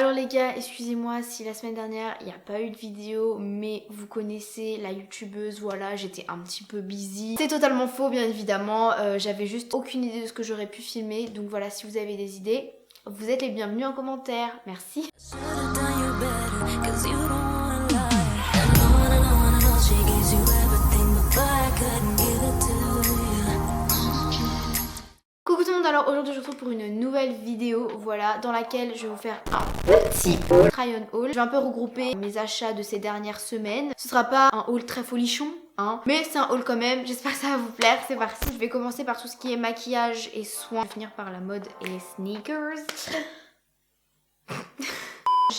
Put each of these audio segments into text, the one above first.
Alors les gars, excusez-moi si la semaine dernière il n'y a pas eu de vidéo, mais vous connaissez la youtubeuse, voilà, j'étais un petit peu busy. C'est totalement faux bien évidemment, j'avais juste aucune idée de ce que j'aurais pu filmer, donc voilà, si vous avez des idées, vous êtes les bienvenus en commentaire, merci. Coucou tout le monde, alors aujourd'hui je vous retrouve pour une nouvelle vidéo, voilà, dans laquelle je vais vous faire un petit haul, try on haul. Je vais un peu regrouper mes achats de ces dernières semaines. Ce sera pas un haul très folichon, hein, mais c'est un haul quand même, j'espère que ça va vous plaire, c'est parti. Je vais commencer par tout ce qui est maquillage et soins, finir par la mode et les sneakers.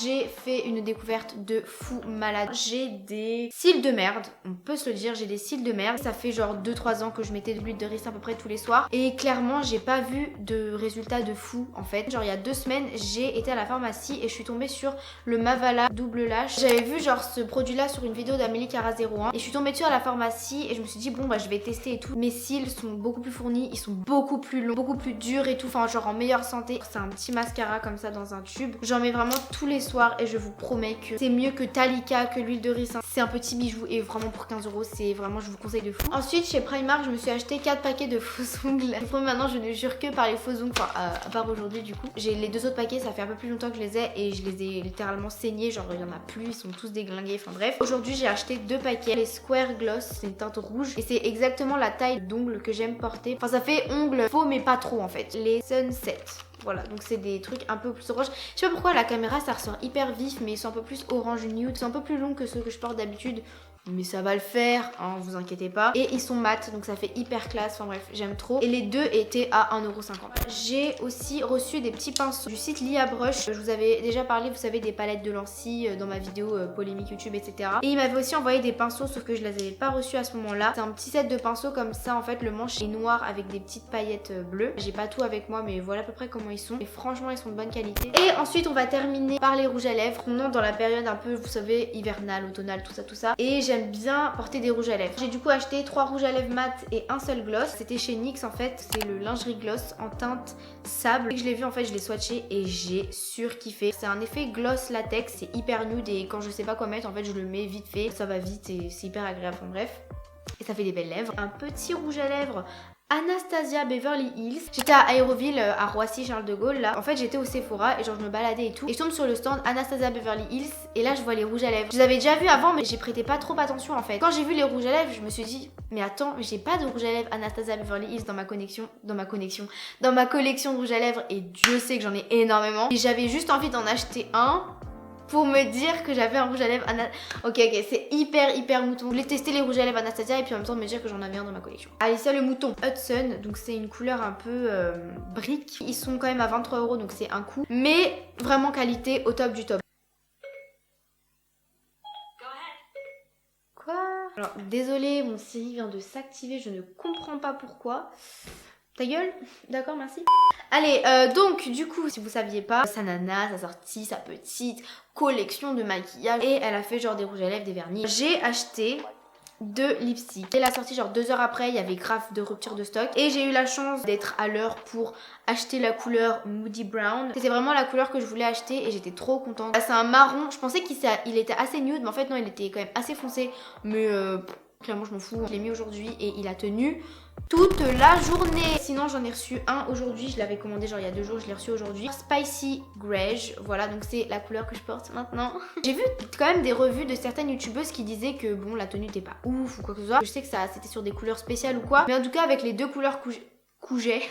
J'ai fait une découverte de fou malade. J'ai des cils de merde, on peut se le dire, j'ai des cils de merde. Ça fait genre 2-3 ans que je mettais de l'huile de riz à peu près tous les soirs. Et clairement, j'ai pas vu de résultat de fou en fait. Genre il y a 2 semaines, j'ai été à la pharmacie et je suis tombée sur le Mavala double lash. J'avais vu genre ce produit là sur une vidéo d'Amélie Cara 01 et je suis tombée dessus à la pharmacie et je me suis dit bon bah je vais tester et tout. Mes cils sont beaucoup plus fournis, ils sont beaucoup plus longs, beaucoup plus durs et tout, enfin genre en meilleure santé. C'est un petit mascara comme ça dans un tube. J'en mets vraiment tous les soirs et je vous promets que c'est mieux que Talika, que l'huile de ricin. C'est un petit bijou et vraiment pour 15 €, c'est vraiment, je vous conseille de fou. Ensuite chez Primark je me suis acheté 4 paquets de faux ongles. Je vous promets, maintenant je ne jure que par les faux ongles, enfin à part aujourd'hui du coup. J'ai les 2 autres paquets, ça fait un peu plus longtemps que je les ai et je les ai littéralement saignés, genre il y en a plus, ils sont tous déglingués, enfin bref. Aujourd'hui j'ai acheté 2 paquets, les Square Gloss, c'est une teinte rouge et c'est exactement la taille d'ongles que j'aime porter. Enfin ça fait ongles faux mais pas trop en fait. Les Sunset. Voilà, donc c'est des trucs un peu plus orange. Je sais pas pourquoi à la caméra ça ressort hyper vif, mais ils sont un peu plus orange nude. Ils sont un peu plus longs que ceux que je porte d'habitude. Mais ça va le faire, hein, vous inquiétez pas. Et ils sont mat, donc ça fait hyper classe. Enfin bref, j'aime trop. Et les deux étaient à 1,50 €. J'ai aussi reçu des petits pinceaux du site Lia Brush. Je vous avais déjà parlé, vous savez, des palettes de lentilles dans ma vidéo polémique YouTube, etc. Et il m'avait aussi envoyé des pinceaux, sauf que je les avais pas reçus à ce moment-là. C'est un petit set de pinceaux comme ça. En fait, le manche est noir avec des petites paillettes bleues. J'ai pas tout avec moi, mais voilà à peu près comment ils sont. Et franchement, ils sont de bonne qualité. Et ensuite, on va terminer par les rouges à lèvres. On entre dans la période un peu, vous savez, hivernale, automnale, tout ça, tout ça. Et j'aime bien porter des rouges à lèvres. J'ai du coup acheté 3 rouges à lèvres mat et un seul gloss. C'était chez NYX en fait, c'est le lingerie gloss en teinte sable. Et je l'ai vu en fait, je l'ai swatché et j'ai surkiffé. C'est un effet gloss latex, c'est hyper nude et quand je sais pas quoi mettre en fait je le mets vite fait. Ça va vite et c'est hyper agréable, enfin bref. Et ça fait des belles lèvres. Un petit rouge à lèvres Anastasia Beverly Hills. J'étais à Aéroville, à Roissy Charles de Gaulle là. En fait j'étais au Sephora et genre je me baladais et tout. Et je tombe sur le stand Anastasia Beverly Hills et là je vois les rouges à lèvres. Je les avais déjà vus avant mais j'ai prêté pas trop attention en fait. Quand j'ai vu les rouges à lèvres je me suis dit mais attends, j'ai pas de rouge à lèvres Anastasia Beverly Hills dans ma collection de rouge à lèvres et Dieu sait que j'en ai énormément. Et j'avais juste envie d'en acheter un pour me dire que j'avais un rouge à lèvres Ok, c'est hyper mouton. Je voulais tester les rouges à lèvres Anastasia et puis en même temps me dire que j'en avais un dans ma collection. Alicia le mouton Hudson, donc c'est une couleur un peu brique. Ils sont quand même à 23 € donc c'est un coup. Mais vraiment qualité au top du top. Quoi? Alors désolée, mon Siri vient de s'activer, je ne comprends pas pourquoi. Ta gueule? D'accord, merci. Allez, donc du coup, si vous saviez pas, sa nana, sa sortie, sa petite collection de maquillage et elle a fait genre des rouges à lèvres, des vernis. J'ai acheté 2 lipsticks. Elle a sorti genre 2 heures après, il y avait grave de rupture de stock et j'ai eu la chance d'être à l'heure pour acheter la couleur Moody Brown. C'était vraiment la couleur que je voulais acheter et j'étais trop contente. C'est un marron, je pensais qu'il était assez nude mais en fait non, il était quand même assez foncé mais clairement je m'en fous. Je l'ai mis aujourd'hui et il a tenu toute la journée. Sinon j'en ai reçu un aujourd'hui, je l'avais commandé genre il y a 2 jours, je l'ai reçu aujourd'hui. Spicy Grey, voilà, donc c'est la couleur que je porte maintenant. J'ai vu quand même des revues de certaines youtubeuses qui disaient que bon la tenue n'était pas ouf ou quoi que ce soit. Je sais que ça c'était sur des couleurs spéciales ou quoi, mais en tout cas avec les 2 couleurs que j'ai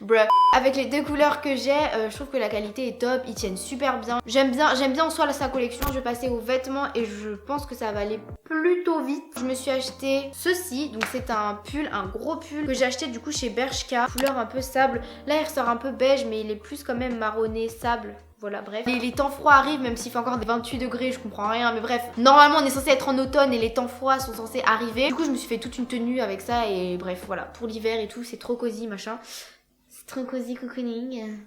Bruh. Avec les 2 couleurs que j'ai, je trouve que la qualité est top, ils tiennent super bien. J'aime bien en soi sa collection. Je vais passer aux vêtements et je pense que ça va aller plutôt vite. Je me suis acheté ceci, donc c'est un pull, un gros pull que j'ai acheté du coup chez Bershka, couleur un peu sable. Là il ressort un peu beige mais il est plus quand même marronné, sable. Voilà, bref. Et les temps froids arrivent, même s'il fait encore des 28 degrés, je comprends rien, mais bref. Normalement, on est censé être en automne et les temps froids sont censés arriver. Du coup, je me suis fait toute une tenue avec ça et bref, voilà. Pour l'hiver et tout, c'est trop cosy, machin. C'est trop cosy, cocooning.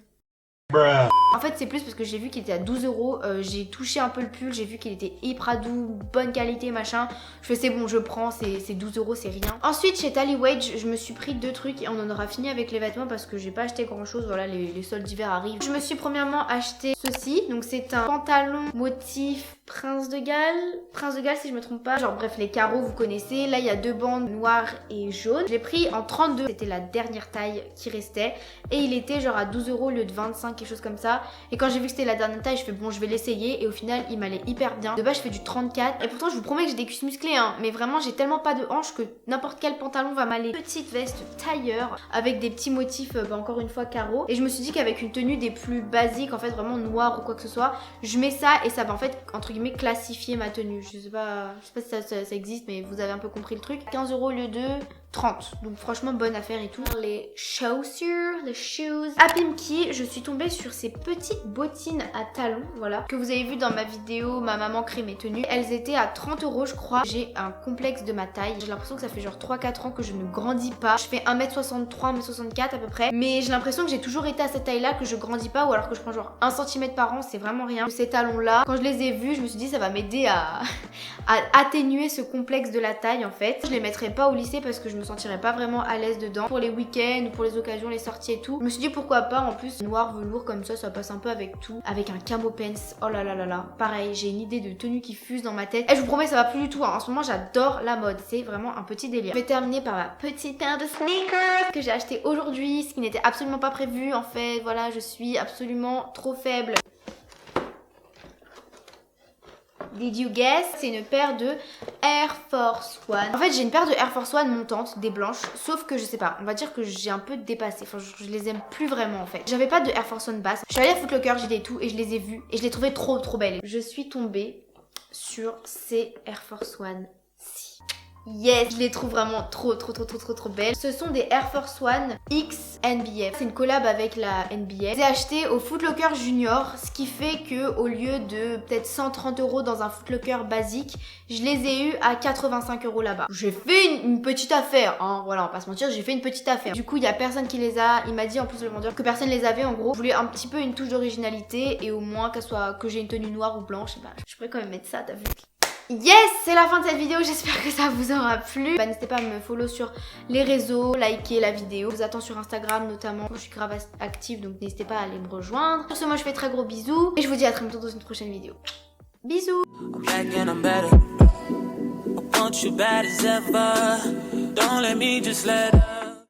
En fait c'est plus parce que j'ai vu qu'il était à 12 €, j'ai touché un peu le pull, j'ai vu qu'il était hyper doux, bonne qualité machin. Je fais c'est bon, je prends, c'est 12 €, c'est rien. Ensuite chez Tally Wage, je me suis pris 2 trucs et on en aura fini avec les vêtements parce que j'ai pas acheté grand chose, voilà les soldes d'hiver arrivent. Je me suis premièrement acheté ceci, donc c'est un pantalon motif Prince de Galles si je me trompe pas. Genre bref les carreaux vous connaissez, là il y a 2 bandes noires et jaunes. Je l'ai pris en 32, c'était la dernière taille qui restait et il était genre à 12 € au lieu de 25, quelque chose comme ça. Et quand j'ai vu que c'était la dernière taille, je fais bon je vais l'essayer et au final il m'allait hyper bien. De base je fais du 34 et pourtant je vous promets que j'ai des cuisses musclées hein, mais vraiment j'ai tellement pas de hanches que n'importe quel pantalon va m'aller. Petite veste tailleur avec des petits motifs encore une fois carreaux et je me suis dit qu'avec une tenue des plus basiques en fait vraiment noire ou quoi que ce soit, je mets ça et ça va en fait entre guillemets classifier ma tenue. Je sais pas si ça existe mais vous avez un peu compris le truc. 15 € au lieu de 30, donc franchement bonne affaire et tout. Les chaussures, les shoes. À Pimki, je suis tombée sur ces petites bottines à talons, voilà, que vous avez vu dans ma vidéo, ma maman crée mes tenues. Elles étaient à 30 € je crois. J'ai un complexe de ma taille. J'ai l'impression que ça fait genre 3-4 ans que je ne grandis pas. Je fais 1m63, 1m64 à peu près. Mais j'ai l'impression que j'ai toujours été à cette taille-là, que je grandis pas ou alors que je prends genre 1 cm par an, c'est vraiment rien. Ces talons-là, quand je les ai vus, je me suis dit ça va m'aider à atténuer ce complexe de la taille en fait. Je les mettrai pas au lycée parce que je me sentirais pas vraiment à l'aise dedans. Pour les week-ends ou pour les occasions, les sorties et tout. Je me suis dit pourquoi pas, en plus noir velours comme ça passe un peu avec tout. Avec un camo pants, oh là là là là. Pareil, j'ai une idée de tenue qui fuse dans ma tête. Et je vous promets ça va plus du tout hein. En ce moment j'adore la mode, c'est vraiment un petit délire. Je vais terminer par ma petite paire de sneakers que j'ai acheté aujourd'hui, ce qui n'était absolument pas prévu en fait. Voilà, je suis absolument trop faible. Did you guess? C'est une paire de Air Force One. En fait j'ai une paire de Air Force One montantes, des blanches, sauf que je sais pas, on va dire que j'ai un peu dépassé, enfin je les aime plus vraiment en fait. J'avais pas de Air Force One basse. Je suis allée à Foot Locker, j'ai des tout et je les ai vues et je les trouvais trop belles. Je suis tombée sur ces Air Force One. Yes, je les trouve vraiment trop belles. Ce sont des Air Force One X NBA. C'est une collab avec la NBA. J'ai acheté au Foot Locker Junior, ce qui fait que au lieu de peut-être 130 € dans un Foot Locker basique, je les ai eu à 85 € là-bas. J'ai fait une petite affaire, hein. Voilà, on va pas se mentir, j'ai fait une petite affaire. Du coup, il y a personne qui les a. Il m'a dit en plus le vendeur que personne les avait. En gros, je voulais un petit peu une touche d'originalité et au moins que j'ai une tenue noire ou blanche. Bah, je pourrais quand même mettre ça, t'as vu? Yes, c'est la fin de cette vidéo, j'espère que ça vous aura plu. Bah, n'hésitez pas à me follow sur les réseaux, liker la vidéo. Je vous attends sur Instagram notamment, moi je suis grave active donc n'hésitez pas à aller me rejoindre. Sur ce, moi je fais très gros bisous et je vous dis à très bientôt dans une prochaine vidéo. Bisous. I'm